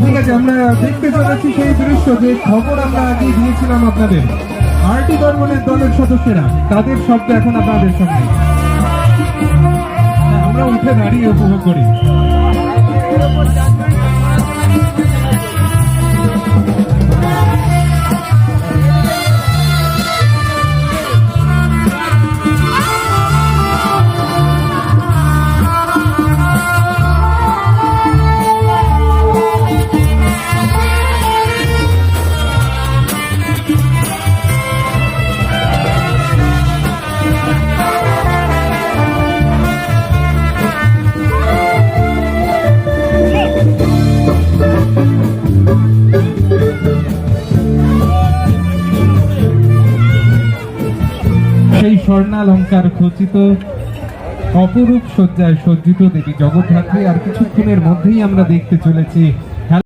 ঠিক আছে, আমরা দেখতে চলেছি সেই দৃশ্য যে খবর আমরা আগে দিয়েছিলাম আপনাদের। আরটি বর্মনের দলের সদস্যরা, তাদের শব্দ এখন আপনাদের সামনে। আমরা উঠে দাঁড়িয়ে উপভোগ করি। সেই স্বর্ণালঙ্কার খচিত অপরূপ সজ্জায় সজ্জিত দেবী জগদ্ধাত্রী আর কিছুক্ষণের মধ্যেই আমরা দেখতে চলেছি